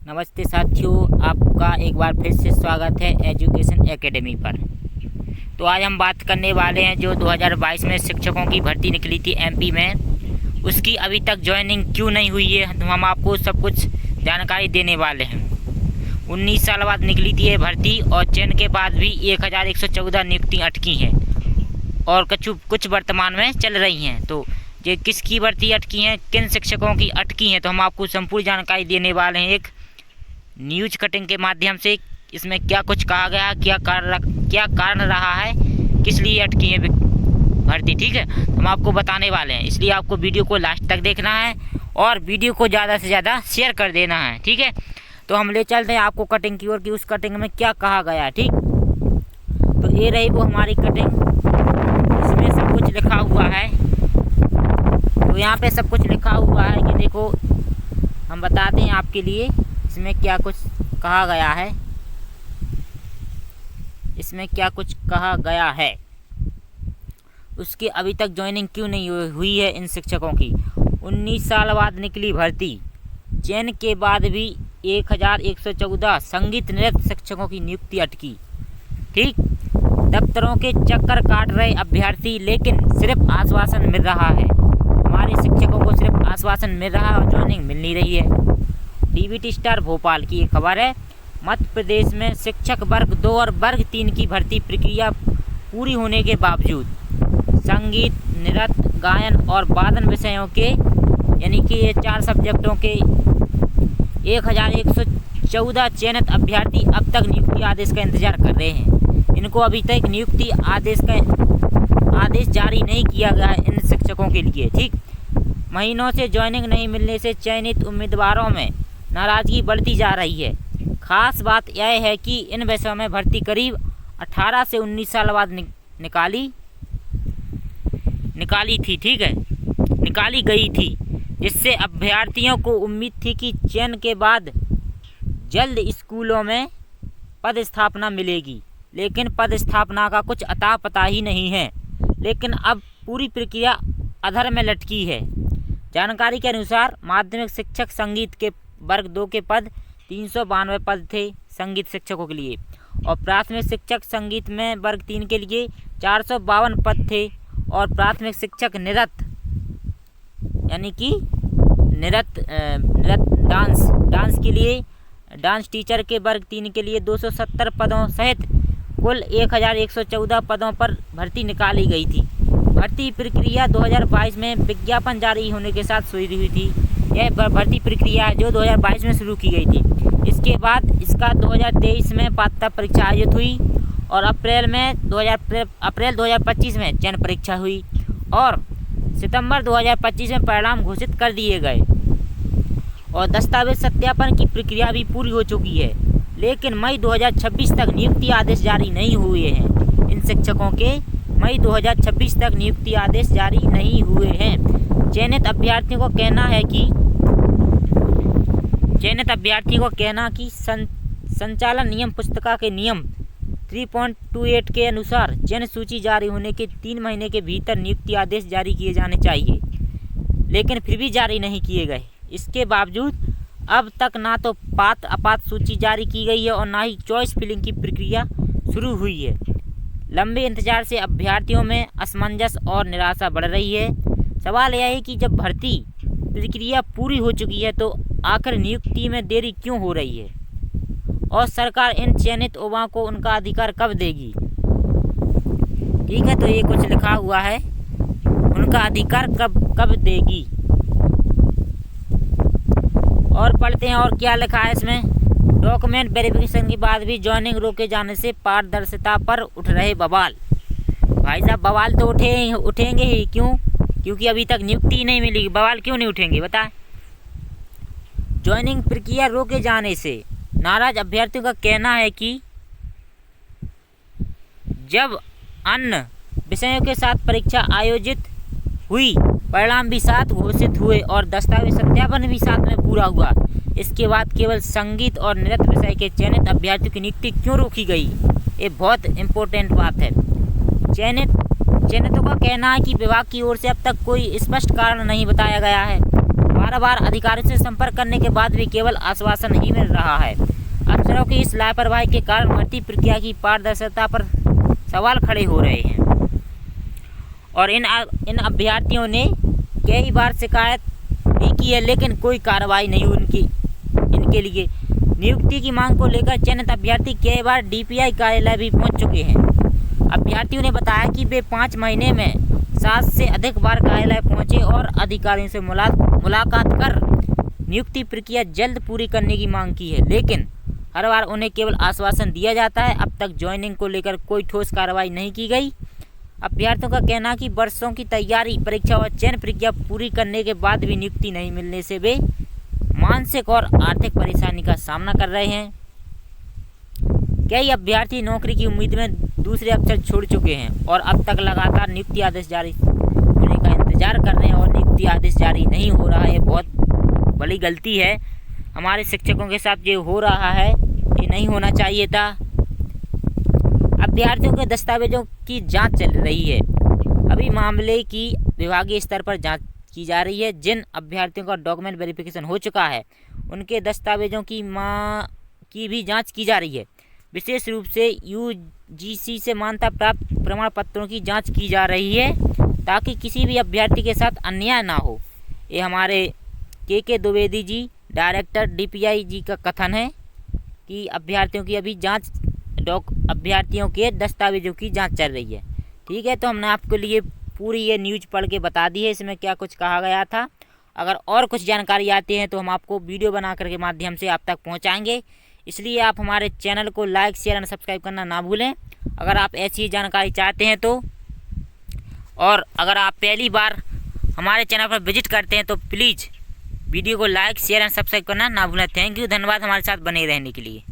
नमस्ते साथियों, आपका एक बार फिर से स्वागत है एजुकेशन एकेडमी पर। तो आज हम बात करने वाले हैं जो 2022 में शिक्षकों की भर्ती निकली थी एमपी में, उसकी अभी तक ज्वाइनिंग क्यों नहीं हुई है। तो हम आपको सब कुछ जानकारी देने वाले हैं। 19 साल बाद निकली थी ये भर्ती और चयन के बाद भी 1114 नियुक्ति अटकी हैं और कुछ वर्तमान में चल रही हैं। तो ये किसकी भर्ती अटकी हैं, किन शिक्षकों की अटकी हैं, तो हम आपको संपूर्ण जानकारी देने वाले हैं एक न्यूज कटिंग के माध्यम से। इसमें क्या कुछ कहा गया, क्या कारण रहा है, किस लिए अटकी है भर्ती, ठीक है, हम आपको बताने वाले हैं। इसलिए आपको वीडियो को लास्ट तक देखना है और वीडियो को ज़्यादा से ज़्यादा शेयर कर देना है, ठीक है। तो हम ले चलते हैं आपको कटिंग की ओर कि उस कटिंग में क्या कहा गया है, ठीक। तो ये रही वो हमारी कटिंग, इसमें सब कुछ लिखा हुआ है। तो यहाँ पे सब कुछ लिखा हुआ है कि देखो, हम बताते हैं आपके लिए इसमें क्या कुछ कहा गया है। इसमें क्या कुछ कहा गया है, उसकी अभी तक ज्वाइनिंग क्यों नहीं हुई है इन शिक्षकों की। 19 साल बाद निकली भर्ती, चयन के बाद भी 1114 संगीत नृत्य शिक्षकों की नियुक्ति अटकी, ठीक। दफ्तरों के चक्कर काट रहे अभ्यर्थी, लेकिन सिर्फ आश्वासन मिल रहा है। हमारे शिक्षकों को सिर्फ आश्वासन मिल रहा है और ज्वाइनिंग मिल नहीं रही है। डीबीटी स्टार भोपाल की एक खबर है। मध्य प्रदेश में शिक्षक वर्ग 2 और वर्ग 3 की भर्ती प्रक्रिया पूरी होने के बावजूद संगीत, नृत्य, गायन और वादन विषयों के यानी कि ये 4 सब्जेक्टों के 1114 चयनित अभ्यर्थी अब तक नियुक्ति आदेश का इंतजार कर रहे हैं। इनको अभी तक नियुक्ति आदेश जारी नहीं किया गया है इन शिक्षकों के लिए, ठीक। महीनों से ज्वाइनिंग नहीं मिलने से चयनित उम्मीदवारों में नाराजगी बढ़ती जा रही है। खास बात यह है कि इन विषयों में भर्ती करीब 18 से 19 साल बाद निकाली थी, ठीक है, निकाली गई थी, जिससे अभ्यर्थियों को उम्मीद थी कि चयन के बाद जल्द स्कूलों में पद स्थापना मिलेगी, लेकिन पद स्थापना का कुछ अता पता ही नहीं है। लेकिन अब पूरी प्रक्रिया अधर में लटकी है। जानकारी के अनुसार माध्यमिक शिक्षक संगीत के वर्ग 2 के पद 392 पद थे संगीत शिक्षकों के लिए, और प्राथमिक शिक्षक संगीत में वर्ग 3 के लिए 452 पद थे, और प्राथमिक शिक्षक नृत्य यानी कि नृत्य डांस के लिए डांस टीचर के वर्ग 3 के लिए 270 पदों सहित कुल 1114 पदों पर भर्ती निकाली गई थी। भर्ती प्रक्रिया 2022 में विज्ञापन जारी होने के साथ शुरू हुई थी। यह भर्ती प्रक्रिया जो 2022 में शुरू की गई थी। इसके बाद इसका 2023 में पात्रता परीक्षा आयोजित हुई और अप्रैल 2025 में चयन परीक्षा हुई और सितंबर 2025 में परिणाम घोषित कर दिए गए और दस्तावेज सत्यापन की प्रक्रिया भी पूरी हो चुकी है। लेकिन मई 2026 तक नियुक्ति आदेश जारी नहीं हुए हैं। इन शिक्षकों के मई 2026 तक नियुक्ति आदेश जारी नहीं हुए हैं। चयनित अभ्यर्थियों को कहना कि संचालन नियम पुस्तिका के नियम 3.28 के अनुसार चयन सूची जारी होने के 3 महीने के भीतर नियुक्ति आदेश जारी किए जाने चाहिए, लेकिन फिर भी जारी नहीं किए गए। इसके बावजूद अब तक ना तो पात्र अपात्र सूची जारी की गई है और ना ही चॉइस फिलिंग की प्रक्रिया शुरू हुई है। लंबे इंतजार से अभ्यर्थियों में असमंजस और निराशा बढ़ रही है। सवाल यह है कि जब भर्ती प्रक्रिया पूरी हो चुकी है तो आखिर नियुक्ति में देरी क्यों हो रही है और सरकार इन चयनित युवाओं को उनका अधिकार कब देगी, ठीक है। तो ये कुछ लिखा हुआ है, उनका अधिकार कब देगी। और पढ़ते हैं और क्या लिखा है इसमें। डॉक्यूमेंट वेरिफिकेशन के बाद भी ज्वाइनिंग रोके जाने से पारदर्शिता पर उठ रहे बवाल। भाई साहब, बवाल तो उठेंगे ही, क्यों? क्योंकि अभी तक नियुक्ति ही नहीं मिलेगी। बवाल क्यों नहीं उठेंगे बताएं। ज्वाइनिंग प्रक्रिया रोके जाने से नाराज अभ्यर्थियों का कहना है कि जब अन्य विषयों के साथ परीक्षा आयोजित हुई, परिणाम भी साथ घोषित हुए और दस्तावेज सत्यापन भी साथ में पूरा हुआ, इसके बाद केवल संगीत और नृत्य विषय के चयनित अभ्यर्थियों की नियुक्ति क्यों रोकी गई। ये बहुत इम्पोर्टेंट बात है। चयनितों का कहना है कि विभाग की ओर से अब तक कोई स्पष्ट कारण नहीं बताया गया है। बार बार अधिकारियों से संपर्क करने के बाद भी केवल आश्वासन ही मिल रहा है। अफसरों की इस लापरवाही के कारण भर्ती प्रक्रिया की पारदर्शिता पर सवाल खड़े हो रहे हैं और इन अभ्यर्थियों ने कई बार शिकायत भी की है, लेकिन कोई कार्रवाई नहीं हुई इनके लिए। नियुक्ति की मांग को लेकर चयनित अभ्यर्थी कई बार DPI कार्यालय भी पहुंच चुके हैं। अभ्यर्थियों ने बताया कि वे 5 महीने में 7 से अधिक बार कार्यालय पहुंचे और अधिकारियों से मुलाकात कर नियुक्ति प्रक्रिया जल्द पूरी करने की मांग की है, लेकिन हर बार उन्हें केवल आश्वासन दिया जाता है। अब तक ज्वाइनिंग को लेकर कोई ठोस कार्रवाई नहीं की गई। अभ्यर्थियों का कहना है कि वर्षों की तैयारी, परीक्षा और चयन प्रक्रिया पूरी करने के बाद भी नियुक्ति नहीं मिलने से वे मानसिक और आर्थिक परेशानी का सामना कर रहे हैं। कई अभ्यर्थी नौकरी की उम्मीद में दूसरे अवसर छोड़ चुके हैं और अब तक लगातार नियुक्ति आदेश जारी होने का इंतजार कर रहे हैं और नियुक्ति आदेश जारी नहीं हो रहा है। ये बहुत बड़ी गलती है, हमारे शिक्षकों के साथ ये हो रहा है, ये नहीं होना चाहिए था। अभ्यर्थियों के दस्तावेजों की जांच चल रही है। अभी मामले की विभागीय स्तर पर जांच की जा रही है। जिन अभ्यर्थियों का डॉक्यूमेंट वेरिफिकेशन हो चुका है उनके दस्तावेजों की भी जांच की जा रही है। विशेष रूप से UGC से मान्यता प्राप्त प्रमाण पत्रों की जांच की जा रही है ताकि किसी भी अभ्यर्थी के साथ अन्याय ना हो। ये हमारे KK Dwivedi ji, director DPI जी का कथन है कि अभ्यर्थियों की अभी जांच अभ्यर्थियों के दस्तावेजों की जांच चल रही है। ठीक है, तो हमने आपके लिए पूरी ये न्यूज़ पढ़ के बता दी है इसमें क्या कुछ कहा गया था। अगर और कुछ जानकारी आती है तो हम आपको वीडियो बनाकर के माध्यम से आप तक पहुंचाएंगे, इसलिए आप हमारे चैनल को लाइक, शेयर एंड सब्सक्राइब करना ना भूलें। अगर आप ऐसी जानकारी चाहते हैं तो, और अगर आप पहली बार हमारे चैनल पर विजिट करते हैं तो प्लीज़ वीडियो को लाइक, शेयर एंड सब्सक्राइब करना ना भूलें। थैंक यू, धन्यवाद हमारे साथ बने रहने के लिए।